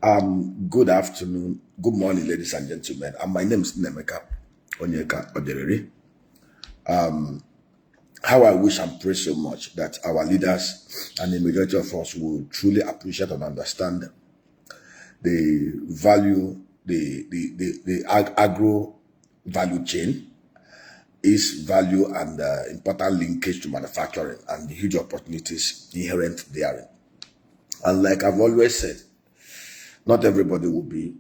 Good afternoon, good morning, ladies and gentlemen. My name is Nemeka Onyeka Oderere. How I wish and pray so much that our leaders and the majority of us will truly appreciate and understand the value, the agro value chain, its value and important linkage to manufacturing and the huge opportunities inherent therein. And like I've always said, not everybody will be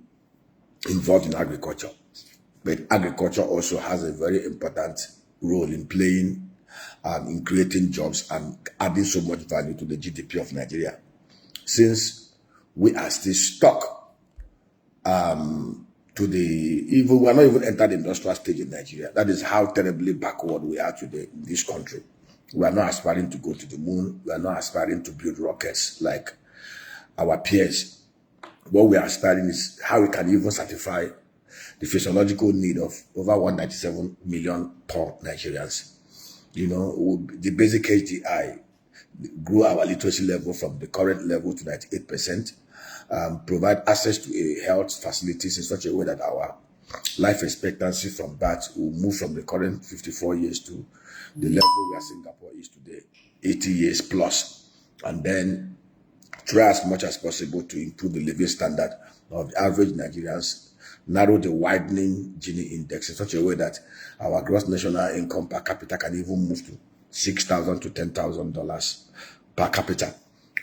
involved in agriculture, but agriculture also has a very important role in playing in creating jobs and adding so much value to the GDP of Nigeria. Since we are still stuck to we are not even entered the industrial stage in Nigeria. That is how terribly backward we are today in this country. We are not aspiring to go to the moon. We are not aspiring to build rockets like our peers. What we are aspiring is how we can even satisfy the physiological need of over 197 million poor Nigerians. You know, the basic HDI grew our literacy level from the current level to 98%, provide access to a health facilities in such a way that our life expectancy from birth will move from the current 54 years to the level where Singapore is today, 80 years plus. And then try as much as possible to improve the living standard of the average Nigerians, narrow the widening Gini index in such a way that our gross national income per capita can even move to $6,000 to $10,000 per capita.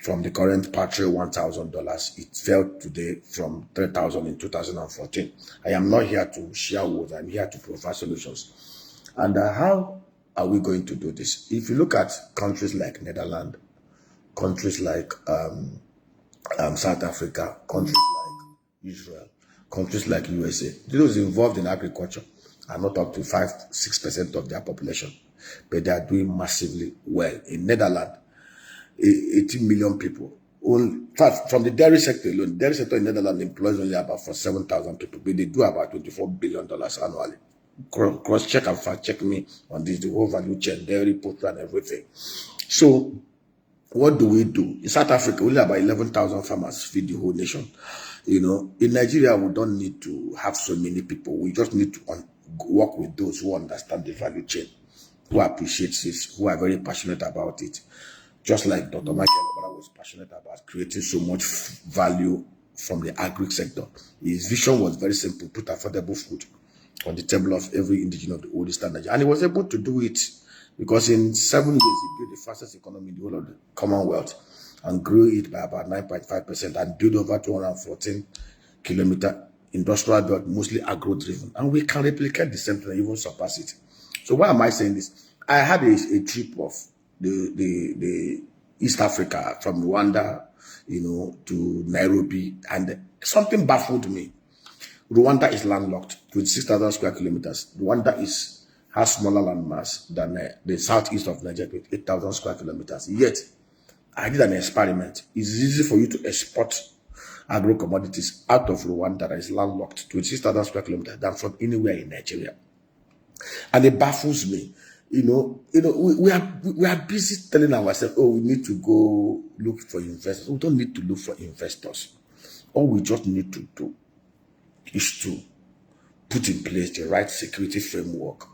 From the current paltry $1,000, it fell today from $3,000 in 2014. I am not here to share words, I'm here to provide solutions. And how are we going to do this? If you look at countries like Netherlands, countries like South Africa, countries like Israel, countries like USA, those involved in agriculture are not up to 5-6% of their population, but they are doing massively well. In Netherlands, 18 million people. In fact, from the dairy sector alone, dairy sector in Netherlands employs only about 7,000 people, but they do about $24 billion annually. Cross-check and fact-check me on this, the whole value chain, dairy, poultry, and everything. So, what do we do? In South Africa, only about 11,000 farmers feed the whole nation. You know, in Nigeria, we don't need to have so many people. We just need to work with those who understand the value chain, who appreciate this, who are very passionate about it. Just like Dr. Michael Obara was passionate about creating so much value from the agri sector. His vision was very simple: put affordable food on the table of every indigenous of the old Eastern Nigeria. And he was able to do it because in 7 years, he built the fastest economy in the whole of the Commonwealth and grew it by about 9.5% and built over 214-kilometer industrial belt, mostly agro-driven. And we can replicate the same thing and even surpass it. So why am I saying this? I had a trip of the East Africa from Rwanda, you know, to Nairobi, and something baffled me. Rwanda is landlocked with 6,000 square kilometers. Rwanda has smaller land mass than the southeast of Nigeria with 8,000 square kilometers. Yet, I did an experiment. It's easy for you to export agro commodities out of Rwanda that is landlocked to 6,000 square kilometers than from anywhere in Nigeria. And it baffles me. We are busy telling ourselves, oh, we need to go look for investors. We don't need to look for investors. All we just need to do is to put in place the right security framework,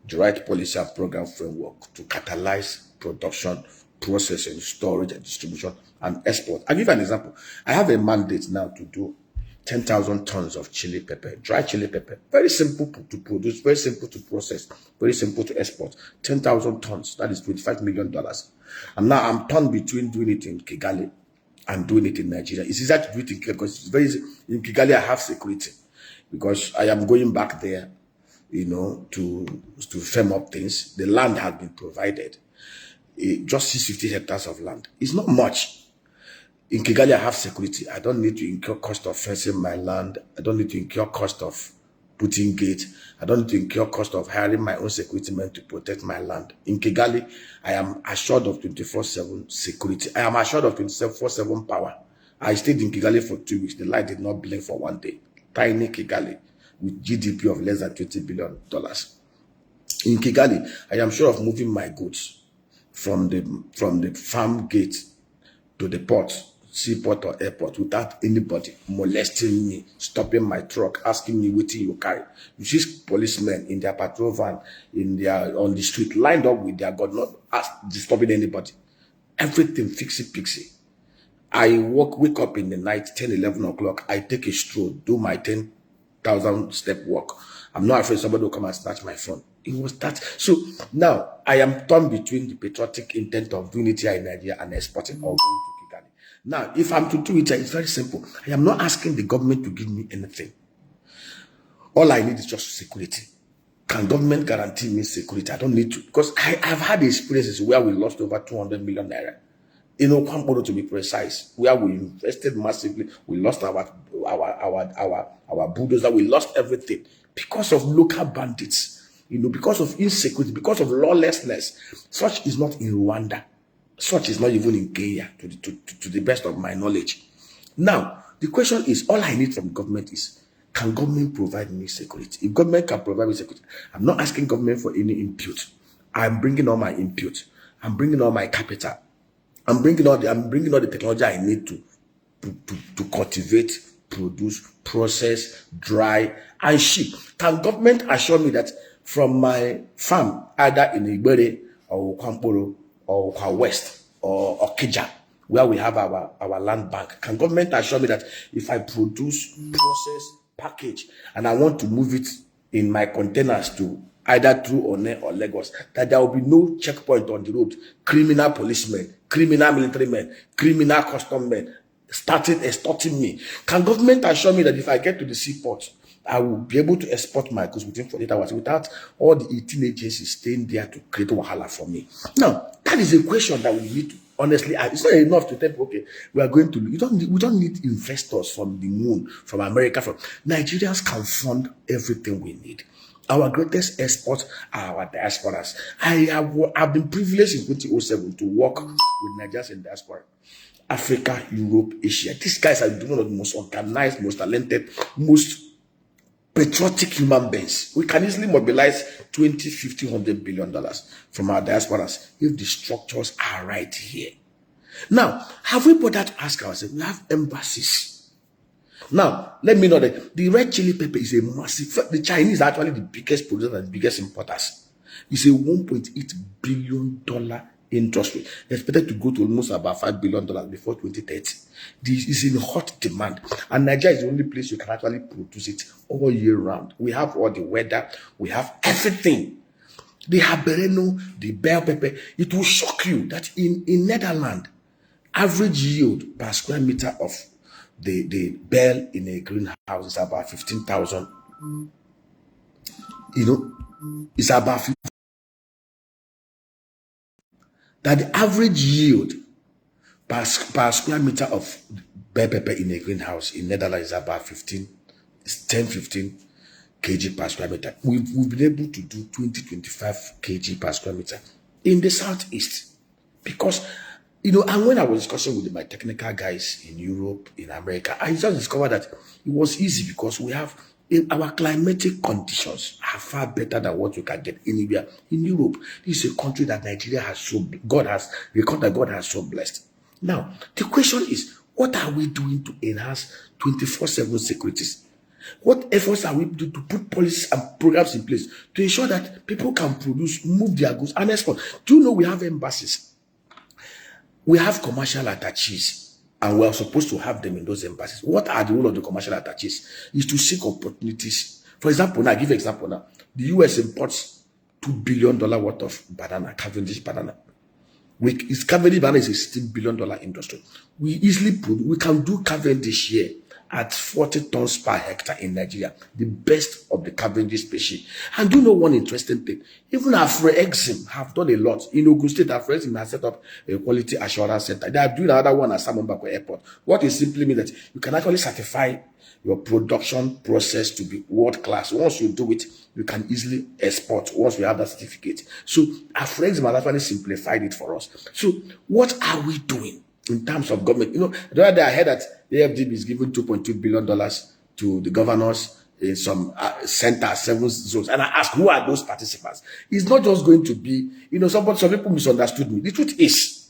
the right policy and program framework to catalyze production, processing, storage, and distribution, and export. I'll give you an example. I have a mandate now to do 10,000 tons of chili pepper, dry chili pepper. Very simple to produce, very simple to process, very simple to export. 10,000 tons, that is $25 million. And now I'm torn between doing it in Kigali and doing it in Nigeria. It's easier to do it in Kigali because it's very easy. In Kigali, I have security because I am going back there, you know, to firm up things. The land has been provided. Just 650 hectares of land. It's not much. In Kigali, I have security. I don't need to incur cost of fencing my land. I don't need to incur cost of putting gates. I don't need to incur cost of hiring my own security men to protect my land. In Kigali, I am assured of 24/7 security. I am assured of 24/7 power. I stayed in Kigali for 2 weeks. The light did not blink for 1 day. Tiny Kigali with GDP of less than $20 billion. In Kigali, I am sure of moving my goods from the farm gate to the port seaport or airport without anybody molesting me, stopping my truck, asking me what you carry. You see policemen in their patrol van, on the street, lined up with their gun, not disturbing anybody. Everything fixie-pixie. I wake up in the night, 10, 11 o'clock. I take a stroll, do my 10,000 step walk. I'm not afraid somebody will come and snatch my phone. It was that. So now I am torn between the patriotic intent of doing it here in Nigeria and exporting or going to Kigali. Now, if I'm to do it, it's very simple. I am not asking the government to give me anything. All I need is just security. Can government guarantee me security? I don't need to, because I've had experiences where we lost over 200 million naira. In Okwamporo, to be precise, where we invested massively, we lost our bulldozer, we lost everything because of local bandits, because of insecurity, because of lawlessness. Such is not in Rwanda. Such is not even in Kenya, to the best of my knowledge. Now, the question is, all I need from government is, can government provide me security? If government can provide me security, I'm not asking government for any input. I'm bringing all my input. I'm bringing all my capital. I'm bringing all the technology I need to cultivate, produce, process, dry, and ship. Can government assure me that from my farm, either in Igbere or Okwamporo or Okwa West or Okija, where we have our land bank, can government assure me that if I produce, process, package, and I want to move it in my containers to either through One or Lagos, that there will be no checkpoint on the road, criminal policemen, criminal military men, criminal custom men started extorting me? Can government assure me that if I get to the seaport, I will be able to export my goods within 48 hours without all the 18 agencies staying there to create wahala for me? Now, that is a question that we need to, honestly, it's not enough to tell people, okay, we are going to, we don't need investors from the moon, from America, from Nigerians can fund everything we need. Our greatest export are our diasporas. I've been privileged in 2007 to work with Nigerians in diaspora. Africa, Europe, Asia. These guys are one of the most organized, most talented, most patriotic human beings. We can easily mobilize 20, 50, $100 billion from our diasporas if the structures are right here. Now, have we bothered to ask ourselves? We have embassies. Now, let me know that the red chili pepper is a massive. The Chinese are actually the biggest producers and the biggest importers. It's a $1.8 billion industry, expected to go to almost about $5 billion before 2030. This is in hot demand, and Nigeria is the only place you can actually produce it all year round. We have all the weather, we have everything. The habanero, the bell pepper. It will shock you that in Netherlands, average yield per square meter of the bell in a greenhouse is about 15,000. It's about 15. That the average yield per square meter of bell pepper in a greenhouse in Netherlands is about 15 kg per square meter. We've been able to do 20-25 kg per square meter in the southeast because, and when I was discussing with my technical guys in Europe, in America, I just discovered that it was easy because we have our climatic conditions are far better than what you can get anywhere in Europe. This is a country that Nigeria has God has so blessed. Now, the question is, what are we doing to enhance 24/7 securities? What efforts are we doing to put policies and programs in place to ensure that people can produce, move their goods, and export? Do you know we have embassies? We have commercial attaches, and we are supposed to have them in those embassies. What are the role of the commercial attaches? Is to seek opportunities. For example, now, I give an example now. The US imports $2 billion worth of banana, Cavendish banana. Cavendish banana is a $16 billion industry. We can do Cavendish here at 40 tons per hectare in Nigeria, the best of the Cavendish species. And do you know one interesting thing? Even Afro-Exim have done a lot. In Ogun State, Afro-Exim has set up a quality assurance center. They are doing another one at Salmon Bako Airport. What it simply means that you can actually certify your production process to be world class. Once you do it, you can easily export once we have that certificate. So Afro-Exim has actually simplified it for us. So what are we doing in terms of government? The other day I heard that the AFDB is giving $2.2 billion to the governors in some centers, 7 zones. And I ask, who are those participants? It's not just going to be, some people misunderstood me. The truth is,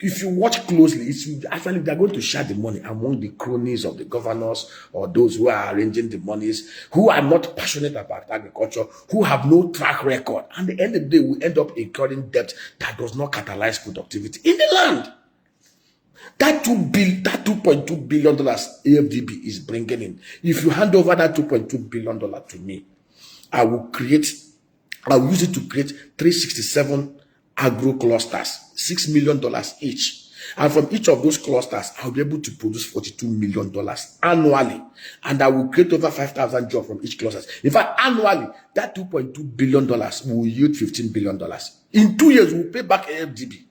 If you watch closely, it's actually they're going to share the money among the cronies of the governors or those who are arranging the monies, who are not passionate about agriculture, who have no track record. And at the end of the day, we end up incurring debt that does not catalyze productivity in the land. That $2.2 billion AFDB is bringing in. If you hand over that $2.2 billion to me, I will use it to create 367 agro clusters, $6 million each. And from each of those clusters, I'll be able to produce $42 million annually. And I will create over 5,000 jobs from each cluster. In fact, annually, that $2.2 billion will yield $15 billion. In 2 years, we'll pay back AFDB.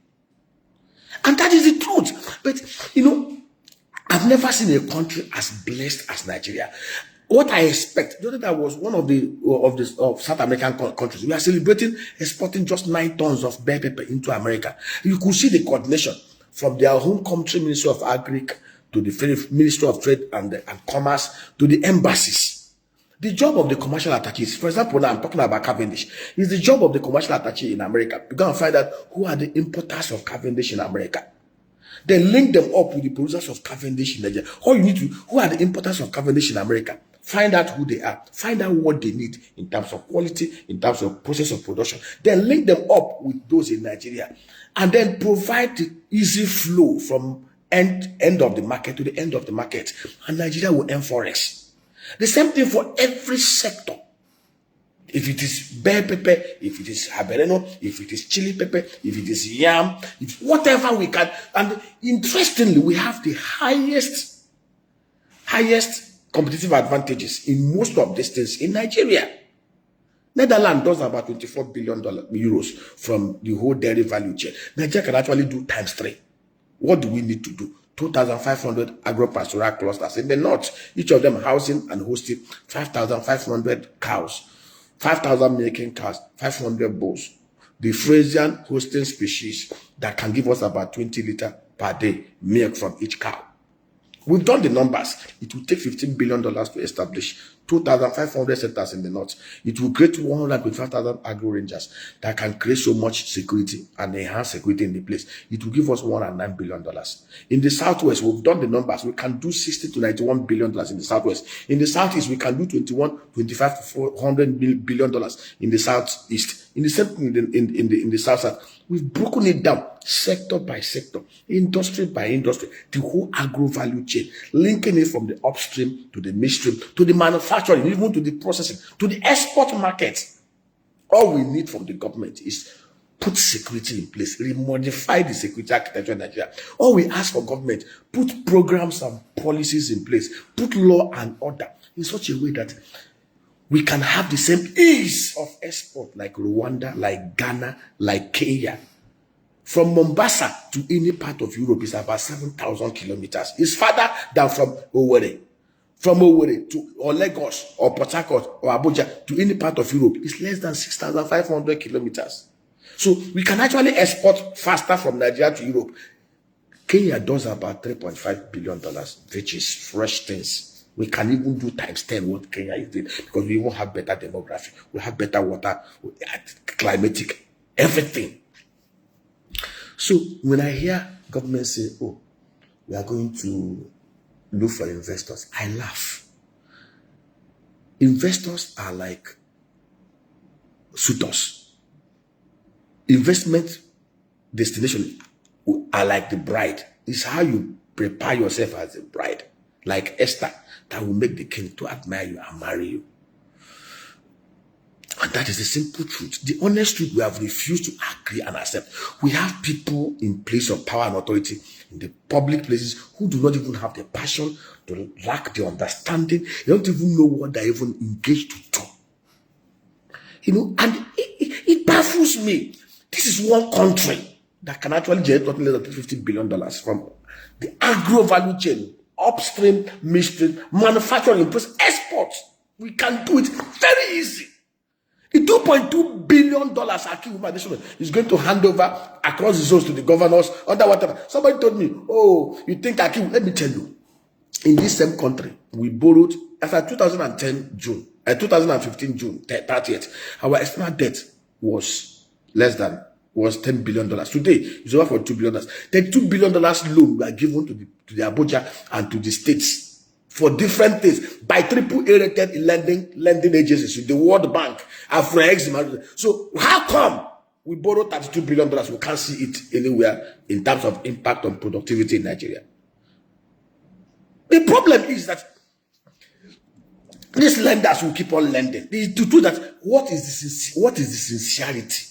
And that is the truth. But, I've never seen a country as blessed as Nigeria. What I expect, that was one of the South American countries. We are celebrating exporting just 9 tons of bell pepper into America. You could see the coordination from their home country Ministry of Agri to the Ministry of Trade and Commerce to the embassies. The job of the commercial attaches, for example, now I'm talking about Cavendish, is the job of the commercial attache in America. You're going to find out who are the importers of Cavendish in America. Then link them up with the producers of Cavendish in Nigeria. All you need to, who are the importers of Cavendish in America? Find out who they are. Find out what they need in terms of quality, in terms of process of production. Then link them up with those in Nigeria. And then provide the easy flow from end of the market to the end of the market. And Nigeria will earn forex. The same thing for every sector. If it is bell pepper, if it is habanero, if it is chili pepper, if it is yam, if whatever we can. And interestingly, we have the highest competitive advantages in most of these things in Nigeria. Netherlands does about €24 billion from the whole dairy value chain. Nigeria can actually do ×3. What do we need to do? 2,500 agro-pastoral clusters in the north, each of them housing and hosting 5,500 cows, 5,000 milking cows, 500 bulls. The Frisian hosting species that can give us about 20 liters per day milk from each cow. We've done the numbers. It will take $15 billion to establish 2,500 centers in the north. It will create 125,000 agro rangers that can create so much security and enhance security in the place. It will give us $109 billion. In the southwest, we've done the numbers. We can do $60 to $91 billion in the southwest. In the southeast, we can do $25 to $400 billion in the southeast. In the same in the south. We've broken it down sector by sector, industry by industry, the whole agro value chain, linking it from the upstream to the midstream, to the manufacturing, even to the processing, to the export market. All we need from the government is put security in place, remodify the security architecture in Nigeria. All we ask for government, put programs and policies in place, put law and order in such a way that we can have the same ease of export like Rwanda, like Ghana, like Kenya. From Mombasa to any part of Europe is about 7,000 kilometers. It's farther than from Owerri. From Owerri to or Lagos or Port Harcourt or Abuja to any part of Europe is less than 6,500 kilometers. So we can actually export faster from Nigeria to Europe. Kenya does about $3.5 billion, which is fresh things. We can even do ×10 what Kenya is doing because we won't have better demography. We have better water, climatic, everything. So when I hear government say, oh, we are going to look for investors, I laugh. Investors are like suitors. Investment destination are like the bride. It's how you prepare yourself as a bride. Like Esther, that will make the king to admire you and marry you. And that is the simple truth. The honest truth we have refused to agree and accept. We have people in place of power and authority in the public places who do not even have the passion, to lack the understanding. They don't even know what they're even engaged to do. And it baffles me. This is one country that can actually generate nothing less than $50 billion from the agro value chain. Upstream, midstream, manufacturing, exports. We can do it very easy. The $2.2 billion Aki is going to hand over across the zones to the governors under whatever. Somebody told me, oh, you think Aki? Let me tell you, in this same country, we borrowed after 2015 June 30th, our external debt was less than was $10 billion. Today, it's over for $2 billion. The $2 billion loan were given to the Abuja and to the states for different things by AAA rated lending agencies, the World Bank, Afro-Exim. So how come we borrow $32 billion? We can't see it anywhere in terms of impact on productivity in Nigeria. The problem is that these lenders will keep on lending. They do that. What is the sincerity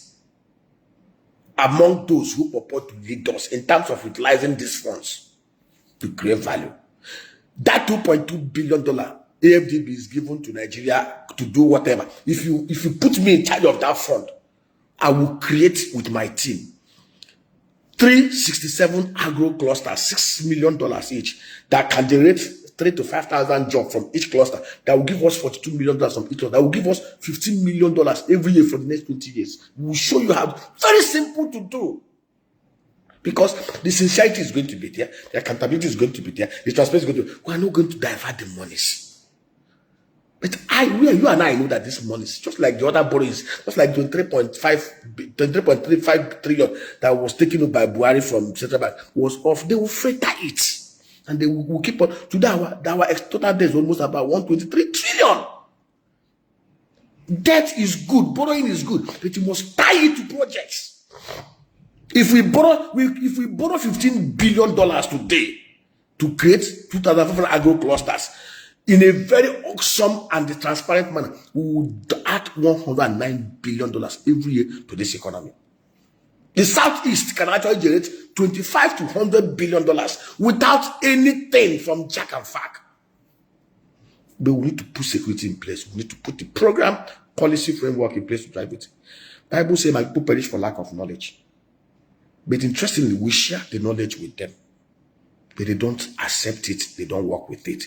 among those who purport to lead us in terms of utilizing these funds to create value? That $2.2 billion AFDB is given to Nigeria to do whatever. If you put me in charge of that fund, I will create with my team 367 agro clusters, $6 million each, that can generate 3,000 to 5,000 jobs from each cluster. That will give us $42 million from each cluster. That will give us $15 million every year for the next 20 years. We will show you how. Very simple to do. Because the sincerity is going to be there, the accountability is going to be there, the transparency is going to be. We are not going to divert the monies. But you and I know that this money is just like the other borrowings, just like 23.35 trillion that was taken up by Buhari from Central Bank was off. They will freighter it. And they will keep on. Today, our total debt is almost about 123 trillion. Debt is good, borrowing is good, but you must tie it to projects. If we borrow $15 billion today to create 2,500 agro clusters in a very awesome and transparent manner, we would add $109 billion every year to this economy. The Southeast can actually generate $25 to $100 billion without anything from Jack and Fack. But we need to put security in place. We need to put the program, policy framework in place to drive it. The Bible says, my people perish for lack of knowledge. But interestingly, we share the knowledge with them. But they don't accept it. They don't work with it.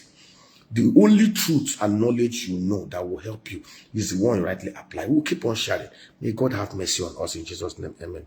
The only truth and knowledge you know that will help you is the one you rightly apply. We'll keep on sharing. May God have mercy on us in Jesus' name. Amen.